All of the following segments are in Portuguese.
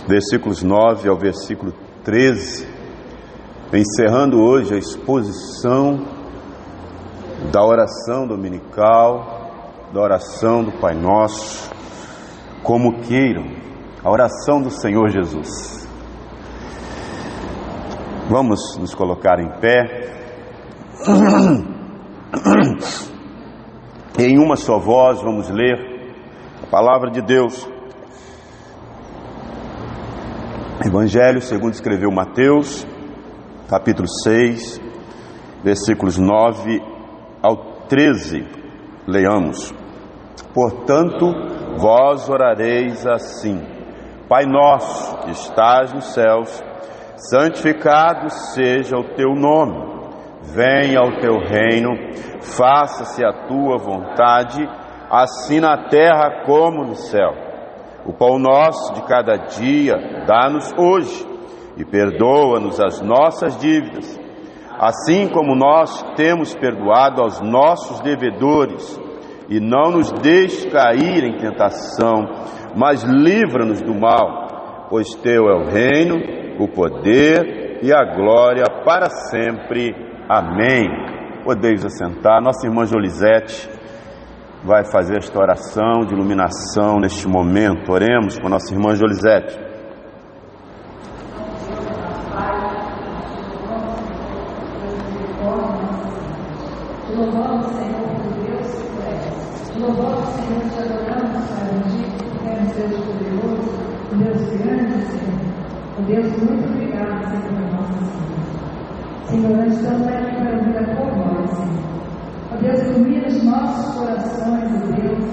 versículos 9 ao versículo 13, encerrando hoje a exposição da oração dominical, da oração do Pai Nosso, como queiram, a oração do Senhor Jesus. Vamos nos colocar em pé, em uma só voz, vamos ler a palavra de Deus. Evangelho segundo escreveu Mateus, capítulo 6, versículos 9 ao 13. Leiamos. Portanto, vós orareis assim: Pai nosso que estás nos céus, santificado seja o teu nome. Venha o teu reino, faça-se a tua vontade, assim na terra como no céu. O pão nosso de cada dia dá-nos hoje, e perdoa-nos as nossas dívidas, assim como nós temos perdoado aos nossos devedores. E não nos deixe cair em tentação, mas livra-nos do mal, pois teu é o reino, o poder e a glória para sempre. Amém. Podeis assentar. Nossa irmã Jolisete vai fazer esta oração de iluminação neste momento. Oremos com nossa irmã Jolisete. Louvamos, Senhor, por Deus que tu és. Louvamos, Senhor, te adoramos, Pai bendito, porque és Deus poderoso, o Deus grande, Senhor. O Deus, muito obrigado, Senhor, por nossa Senhor. Senhor, nós estamos aqui para ouvir a tua voz, Senhor. Ó Deus, ilumina os nossos corações, ó Deus.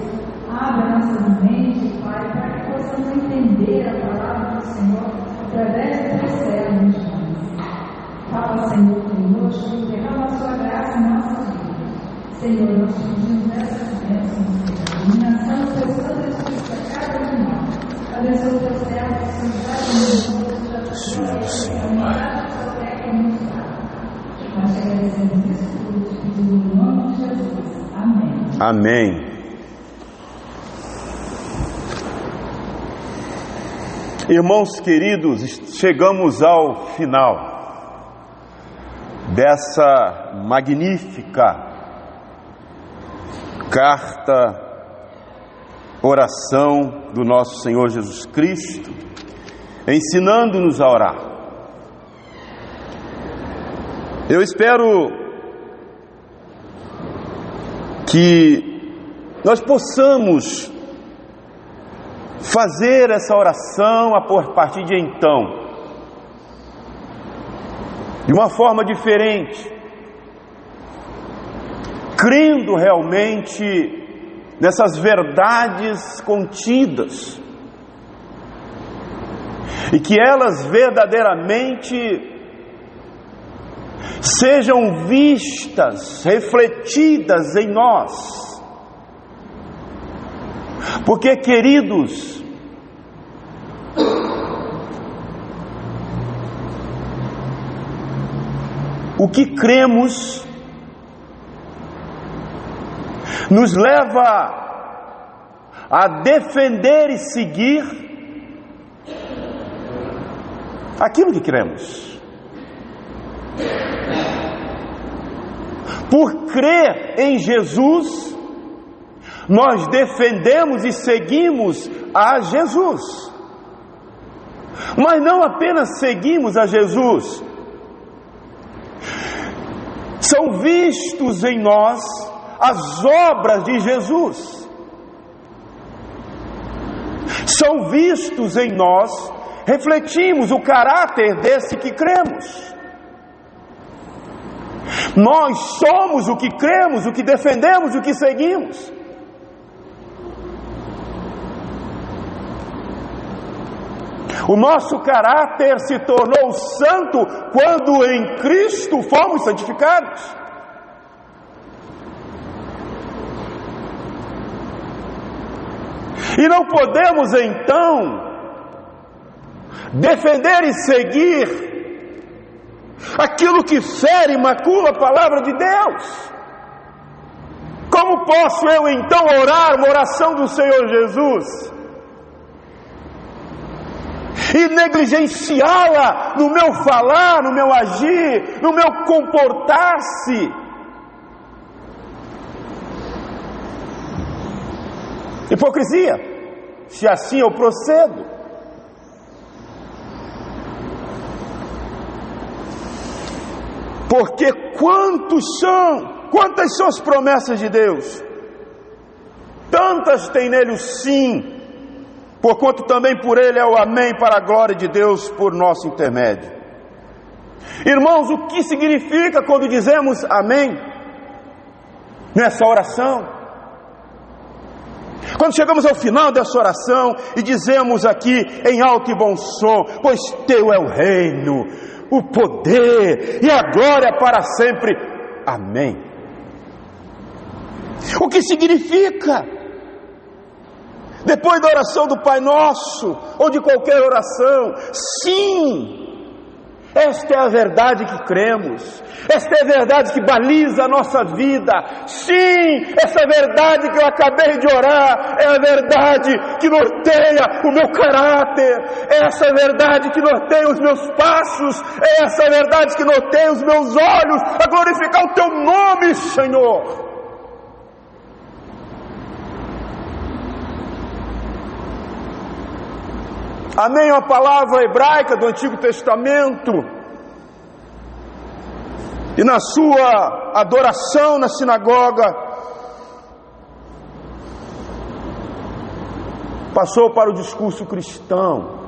Abre a nossa mente, Pai, para que possamos entender a palavra do Senhor através do teu servo, Jesus. Fala, Senhor, conosco, derrama a sua graça em nossas vidas. Senhor, nós pedimos nessas bênçãos, iluminação do teu Santo Espírito a cada um de nós. Abençoa o teu servo, que se está conosco, da tua glória, da tua fé que nos dá. Nós te agradecemos isso tudo, te pedimos no nome de Jesus. Amém. Amém. Irmãos queridos, chegamos ao final dessa magnífica carta, oração do nosso Senhor Jesus Cristo, ensinando-nos a orar. Eu espero que nós possamos fazer essa oração a partir de então, de uma forma diferente, crendo realmente nessas verdades contidas, e que elas verdadeiramente sejam vistas, refletidas em nós. Porque, queridos, o que cremos nos leva a defender e seguir aquilo que cremos. Por crer em Jesus, nós defendemos e seguimos a Jesus. Mas não apenas seguimos a Jesus, são vistos em nós as obras de Jesus. São vistos em nós, refletimos o caráter desse que cremos. Nós somos o que cremos, o que defendemos, o que seguimos. O nosso caráter se tornou santo quando em Cristo fomos santificados. E não podemos então defender e seguir aquilo que fere e macula a palavra de Deus. Como posso eu então orar uma oração do Senhor Jesus e negligenciá-la no meu falar, no meu agir, no meu comportar-se. Hipocrisia, se assim eu procedo. Porque quantas são as promessas de Deus? Tantas tem nele o sim, porquanto também por ele é o amém para a glória de Deus por nosso intermédio. Irmãos, o que significa quando dizemos amém nessa oração? Quando chegamos ao final dessa oração e dizemos aqui em alto e bom som: pois teu é o reino, o poder e a glória para sempre. Amém. O que significa? Depois da oração do Pai Nosso, ou de qualquer oração, sim, esta é a verdade que cremos, esta é a verdade que baliza a nossa vida, sim, essa verdade que eu acabei de orar, é a verdade que norteia o meu caráter, é essa verdade que norteia os meus passos, é essa verdade que norteia os meus olhos, a glorificar o teu nome, Senhor. Amém é uma palavra hebraica do Antigo Testamento, e na sua adoração na sinagoga, passou para o discurso cristão.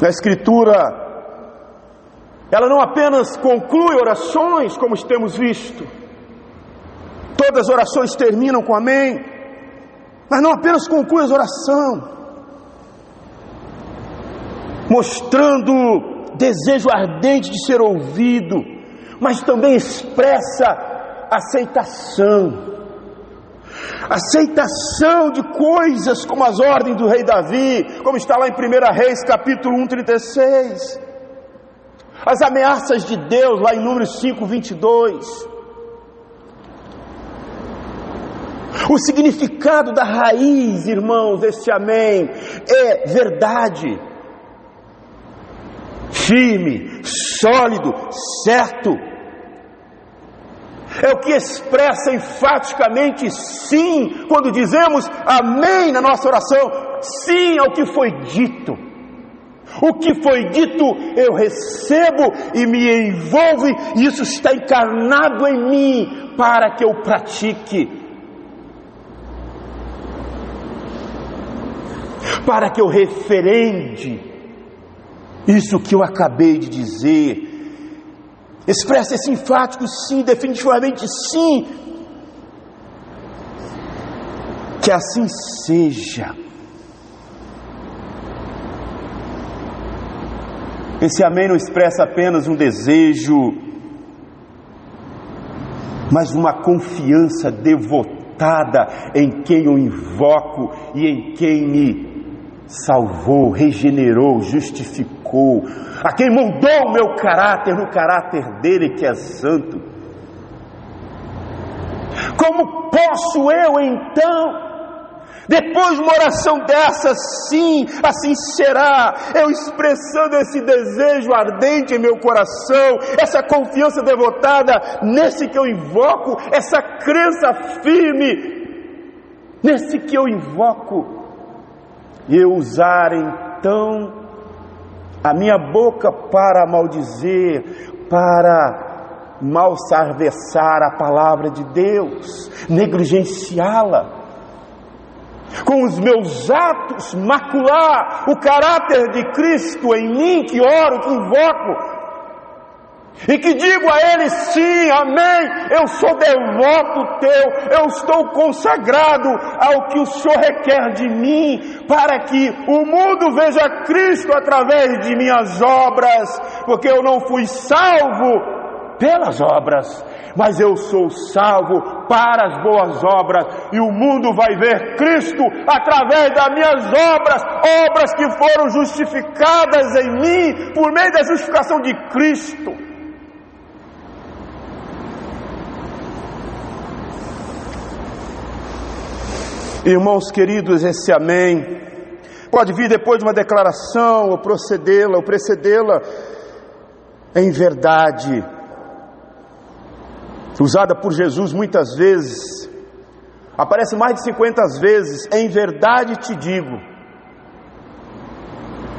Na Escritura, ela não apenas conclui orações, como temos visto, todas as orações terminam com amém, mas não apenas conclui a oração, mostrando desejo ardente de ser ouvido, mas também expressa aceitação de coisas como as ordens do rei Davi, como está lá em 1 Reis capítulo 1:36, as ameaças de Deus lá em Números 5:22. O significado da raiz, irmãos, deste amém é verdade, firme, sólido, certo. É o que expressa enfaticamente sim, quando dizemos amém na nossa oração, sim ao que foi dito. O que foi dito eu recebo e me envolvo, e isso está encarnado em mim para que eu pratique, para que eu referende isso que eu acabei de dizer. Expressa esse enfático sim, definitivamente sim. Que assim seja. Esse amém não expressa apenas um desejo, mas uma confiança devotada em quem eu invoco e em quem me salvou, regenerou, justificou, a quem mudou o meu caráter no caráter dele que é santo. Como posso eu então, depois de uma oração dessa, sim, assim será, eu expressando esse desejo ardente em meu coração, essa confiança devotada nesse que eu invoco, essa crença firme nesse que eu invoco, e eu usar então a minha boca para maldizer, para malsarvessar a palavra de Deus, negligenciá-la, com os meus atos macular o caráter de Cristo em mim, que oro, que invoco, e que digo a Ele sim, amém, eu sou devoto teu, eu estou consagrado ao que o Senhor requer de mim, para que o mundo veja Cristo através de minhas obras, porque eu não fui salvo pelas obras, mas eu sou salvo para as boas obras, e o mundo vai ver Cristo através das minhas obras, obras que foram justificadas em mim, por meio da justificação de Cristo. Irmãos queridos, esse amém Pode vir depois de uma declaração, ou precedê-la em verdade, usada por Jesus muitas vezes, aparece mais de 50 vezes, em verdade te digo.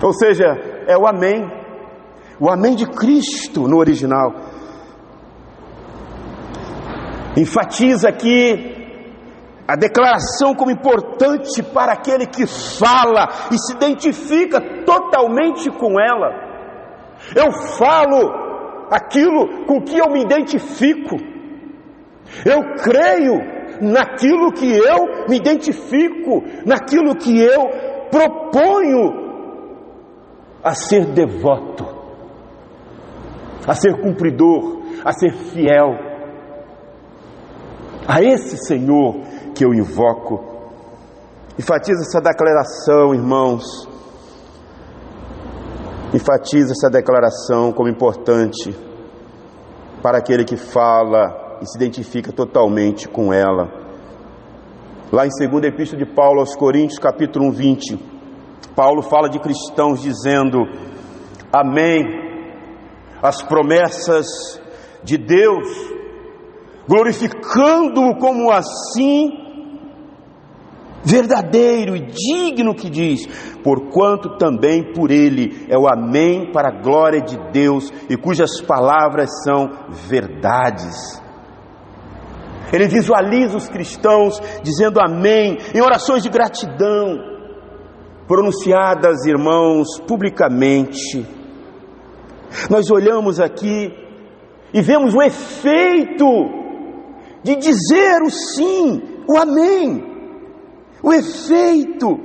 Ou seja, é o amém de Cristo no original. Enfatiza aqui a declaração como importante para aquele que fala e se identifica totalmente com ela. Eu falo aquilo com que eu me identifico. Eu creio naquilo que eu me identifico, naquilo que eu proponho a ser devoto, a ser cumpridor, a ser fiel. A esse Senhor que eu invoco. Enfatiza essa declaração, irmãos. Enfatiza essa declaração como importante para aquele que fala e se identifica totalmente com ela. Lá em 2ª Epístola de Paulo aos Coríntios, capítulo 20, Paulo fala de cristãos dizendo: amém, as promessas de Deus, glorificando-o como assim verdadeiro e digno, que diz: porquanto também por ele é o amém para a glória de Deus, e cujas palavras são verdades. Ele visualiza os cristãos dizendo amém em orações de gratidão, pronunciadas, irmãos, publicamente. Nós olhamos aqui e vemos o efeito de dizer o sim, o amém. O efeito.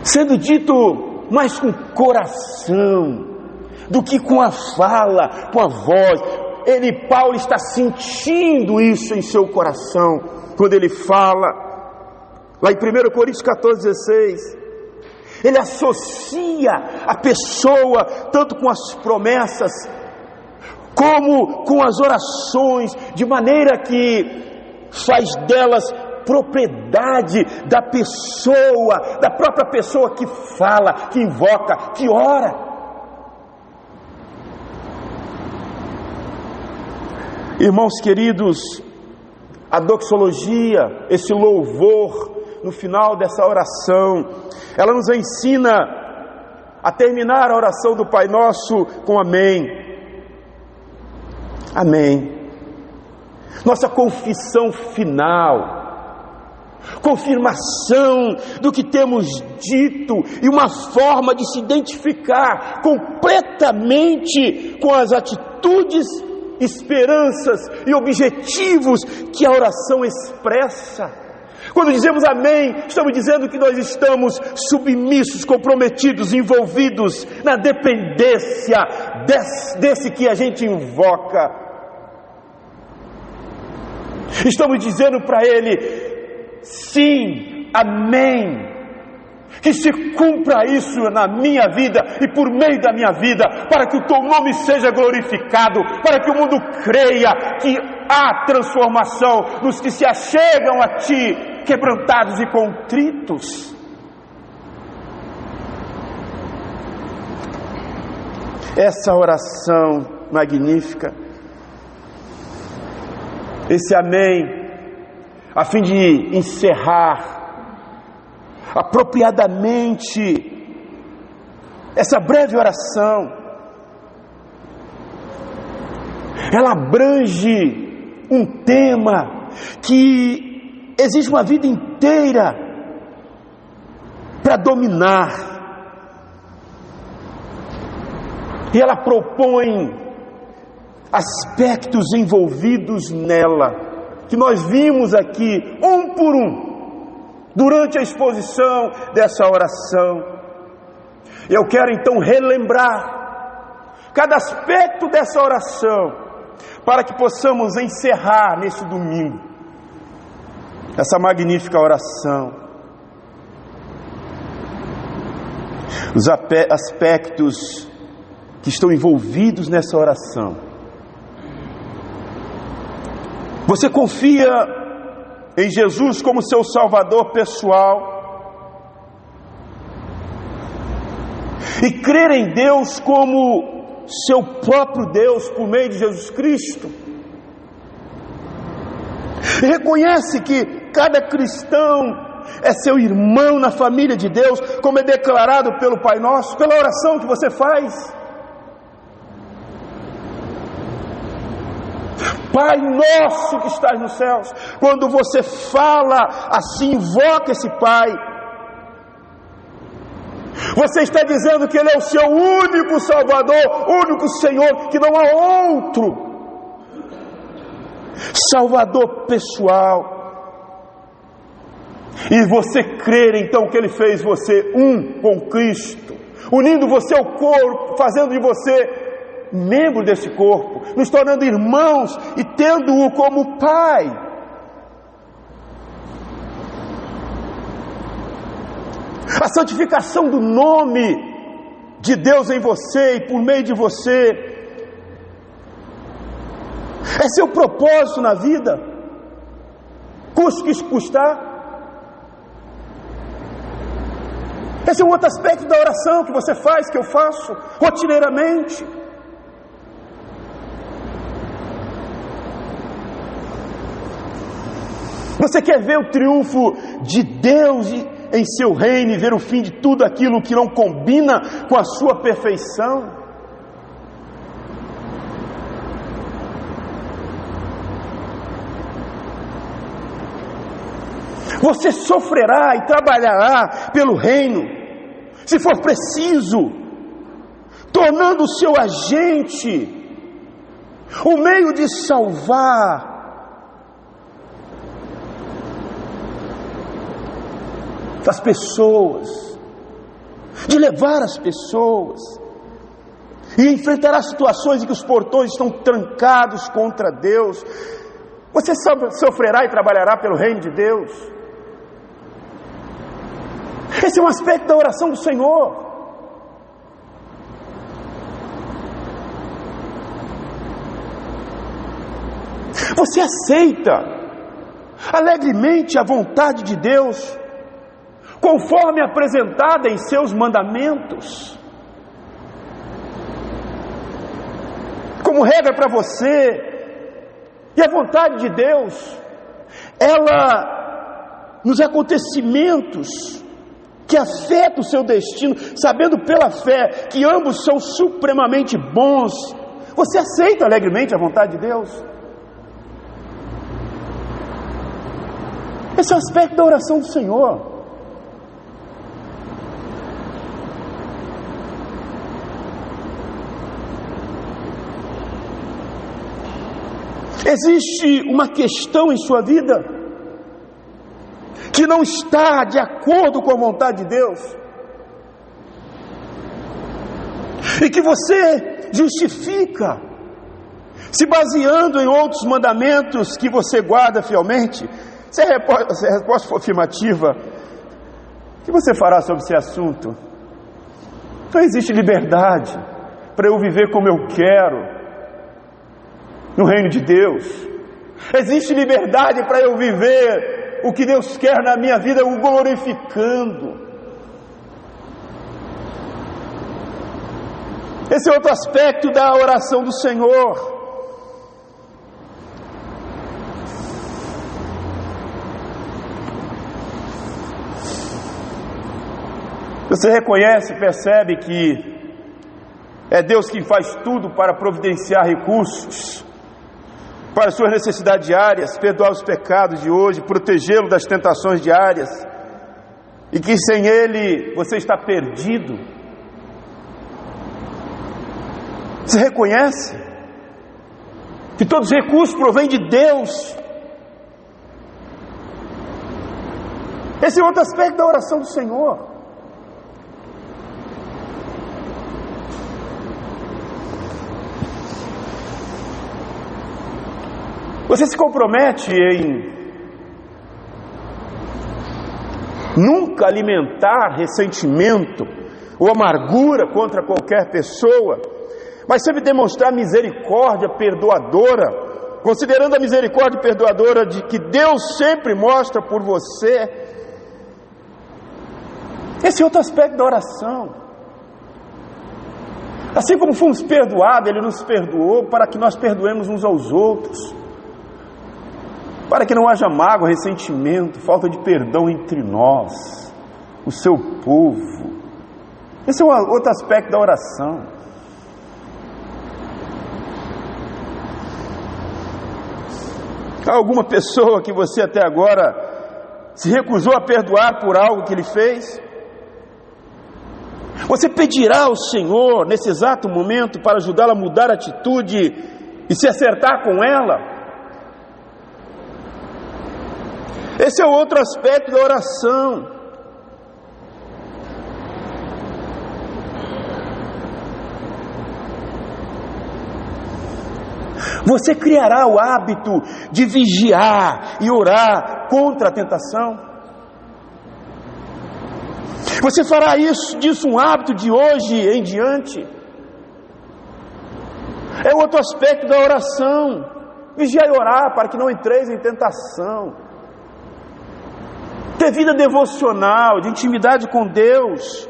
Sendo dito mais com o coração do que com a fala, com a voz. Paulo está sentindo isso em seu coração quando ele fala. Lá em 1 Coríntios 14:16, ele associa a pessoa tanto com as promessas como com as orações, de maneira que faz delas propriedade da pessoa, da própria pessoa que fala, que invoca, que ora. Irmãos queridos, a doxologia, esse louvor no final dessa oração, ela nos ensina a terminar a oração do Pai Nosso com amém. Amém. Nossa confissão final, confirmação do que temos dito e uma forma de se identificar completamente com as atitudes, esperanças e objetivos que a oração expressa. Quando dizemos amém, estamos dizendo que nós estamos submissos, comprometidos, envolvidos na dependência desse que a gente invoca. Estamos dizendo para Ele: sim, amém. Que se cumpra isso na minha vida e por meio da minha vida, para que o Teu nome seja glorificado, para que o mundo creia que há transformação nos que se achegam a Ti, quebrantados e contritos. Essa oração magnífica, esse amém, a fim de encerrar apropriadamente essa breve oração, ela abrange um tema que exige uma vida inteira para dominar, e ela propõe aspectos envolvidos nela, que nós vimos aqui, um por um, durante a exposição dessa oração. Eu quero então relembrar cada aspecto dessa oração, para que possamos encerrar neste domingo essa magnífica oração. Os aspectos que estão envolvidos nessa oração. Você confia em Jesus como seu Salvador pessoal, e crer em Deus como seu próprio Deus por meio de Jesus Cristo, e reconhece que cada cristão é seu irmão na família de Deus, como é declarado pelo Pai Nosso, pela oração que você faz. Pai nosso que estás nos céus. Quando você fala assim, invoca esse Pai, você está dizendo que Ele é o seu único Salvador, único Senhor, que não há outro Salvador pessoal. E você crer então que Ele fez você um com Cristo, unindo você ao corpo, fazendo de você membro desse corpo, nos tornando irmãos e tendo-o como Pai. A santificação do nome de Deus em você e por meio de você é seu propósito na vida, custe o que custar. Esse é um outro aspecto da oração que você faz, que eu faço rotineiramente. Você quer ver o triunfo de Deus em seu reino e ver o fim de tudo aquilo que não combina com a sua perfeição? Você sofrerá e trabalhará pelo reino, se for preciso, tornando o seu agente o meio de salvar as pessoas, de levar as pessoas, e enfrentará situações em que os portões estão trancados contra Deus. Você sofrerá e trabalhará pelo reino de Deus. Esse é um aspecto da oração do Senhor. Você aceita alegremente a vontade de Deus, conforme apresentada em seus mandamentos, como regra para você. E a vontade de Deus, ela, nos acontecimentos que afetam o seu destino, sabendo pela fé que ambos são supremamente bons, você aceita alegremente a vontade de Deus? Esse é o aspecto da oração do Senhor. Existe uma questão em sua vida que não está de acordo com a vontade de Deus, e que você justifica se baseando em outros mandamentos que você guarda fielmente? Se a resposta for afirmativa, o que você fará sobre esse assunto? Não existe liberdade para eu viver como eu quero no reino de Deus. Existe liberdade para eu viver o que Deus quer na minha vida, o glorificando. Esse é outro aspecto da oração do Senhor. Você reconhece, percebe que é Deus quem faz tudo para providenciar recursos para as suas necessidades diárias, perdoar os pecados de hoje, protegê-lo das tentações diárias, e que sem Ele você está perdido. Você reconhece que todos os recursos provêm de Deus. Esse é outro aspecto da oração do Senhor. Você se compromete em nunca alimentar ressentimento ou amargura contra qualquer pessoa, mas sempre demonstrar misericórdia perdoadora considerando a misericórdia perdoadora de que Deus sempre mostra por você. Esse é outro aspecto da oração. Assim como fomos perdoados, Ele nos perdoou para que nós perdoemos uns aos outros, para que não haja mágoa, ressentimento, falta de perdão entre nós, o seu povo. Esse é outro aspecto da oração. Há alguma pessoa que você até agora se recusou a perdoar por algo que ele fez? Você pedirá ao Senhor nesse exato momento para ajudá-la a mudar a atitude e se acertar com ela? Esse é o outro aspecto da oração. Você criará o hábito de vigiar e orar contra a tentação? Você fará disso um hábito de hoje em diante? É outro aspecto da oração. Vigiar e orar para que não entreis em tentação. Ter vida devocional, de intimidade com Deus.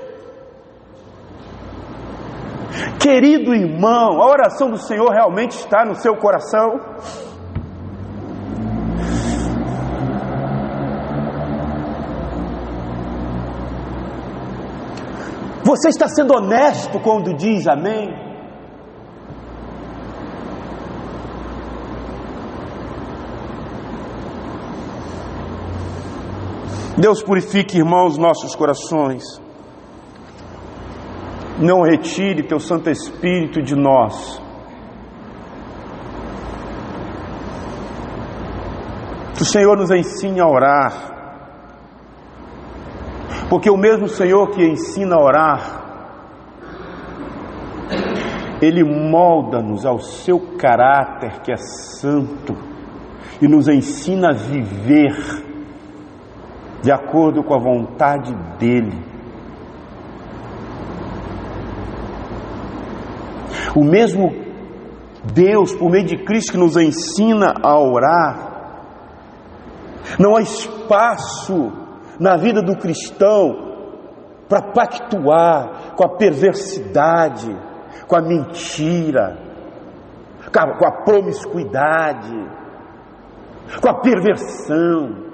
Querido irmão, a oração do Senhor realmente está no seu coração? Você está sendo honesto quando diz amém? Deus purifique, irmãos, nossos corações. Não retire teu Santo Espírito de nós. Que o Senhor nos ensine a orar. Porque o mesmo Senhor que ensina a orar, Ele molda-nos ao seu caráter que é santo e nos ensina a viver de acordo com a vontade dEle. O mesmo Deus, por meio de Cristo, que nos ensina a orar. Não há espaço na vida do cristão para pactuar com a perversidade, com a mentira, com a promiscuidade, com a perversão.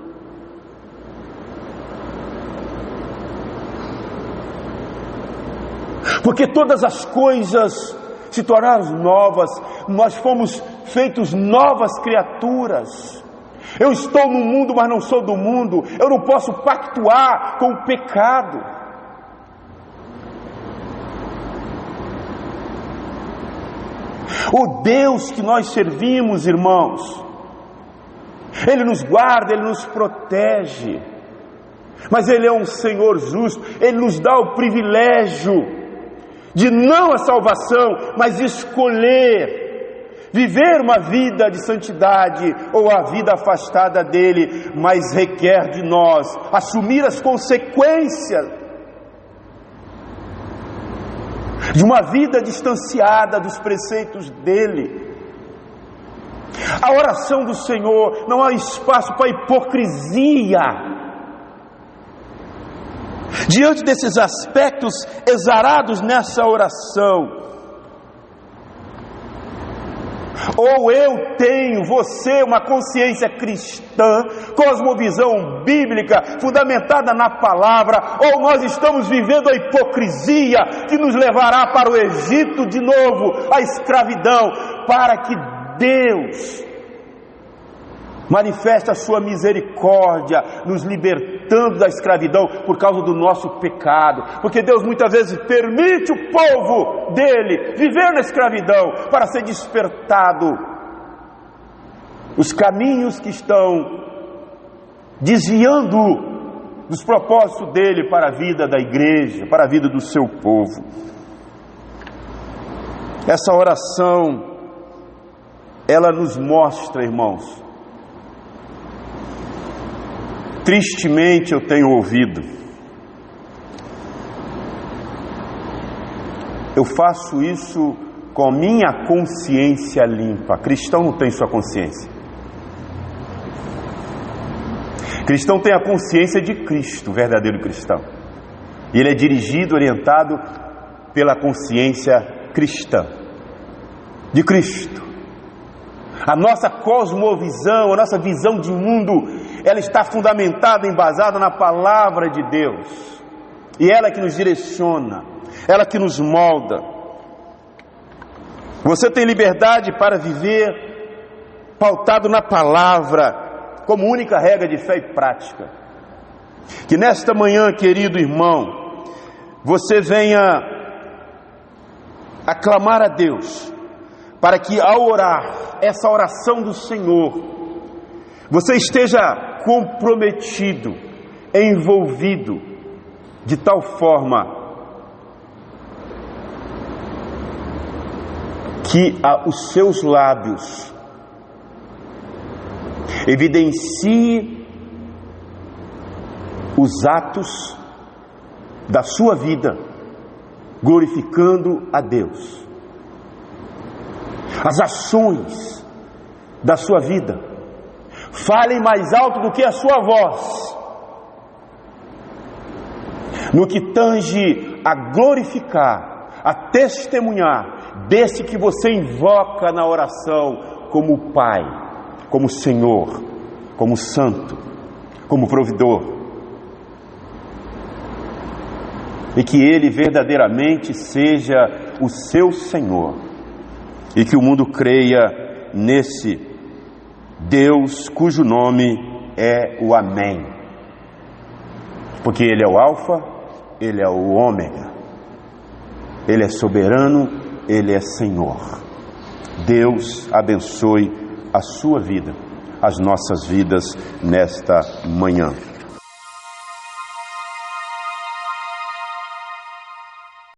Porque todas as coisas se tornaram novas, nós fomos feitos novas criaturas. Eu estou no mundo, mas não sou do mundo. Eu não posso pactuar com o pecado. O Deus que nós servimos, irmãos, Ele nos guarda, Ele nos protege, mas Ele é um Senhor justo. Ele nos dá o privilégio de não a salvação, mas escolher viver uma vida de santidade ou a vida afastada dele, mas requer de nós assumir as consequências de uma vida distanciada dos preceitos dele. A oração do Senhor não há espaço para hipocrisia. Diante desses aspectos exarados nessa oração, ou eu tenho, você, uma consciência cristã, cosmovisão bíblica, fundamentada na palavra, ou nós estamos vivendo a hipocrisia que nos levará para o Egito de novo, a escravidão, para que Deus manifeste a sua misericórdia, nos libertando da escravidão por causa do nosso pecado. Porque Deus muitas vezes permite o povo dele viver na escravidão para ser despertado os caminhos que estão desviando dos propósitos dele para a vida da igreja, para a vida do seu povo. Essa oração, ela nos mostra, irmãos, tristemente eu tenho ouvido, eu faço isso com minha consciência limpa. Cristão não tem sua consciência. Cristão tem a consciência de Cristo, o verdadeiro cristão. E ele é dirigido, orientado pela consciência cristã, de Cristo. A nossa cosmovisão, a nossa visão de mundo, ela está fundamentada, embasada na palavra de Deus. E ela que nos direciona, ela que nos molda. Você tem liberdade para viver pautado na palavra, como única regra de fé e prática. Que nesta manhã, querido irmão, você venha aclamar a Deus, para que ao orar essa oração do Senhor, você esteja comprometido, envolvido, de tal forma que os seus lábios evidencie os atos da sua vida, glorificando a Deus. As ações da sua vida falem mais alto do que a sua voz, no que tange a glorificar, a testemunhar desse que você invoca na oração como Pai, como Senhor, como Santo, como Provedor. E que Ele verdadeiramente seja o seu Senhor, e que o mundo creia nesse Deus cujo nome é o Amém, porque Ele é o Alfa, Ele é o Ômega, Ele é soberano, Ele é Senhor. Deus abençoe a sua vida, as nossas vidas nesta manhã.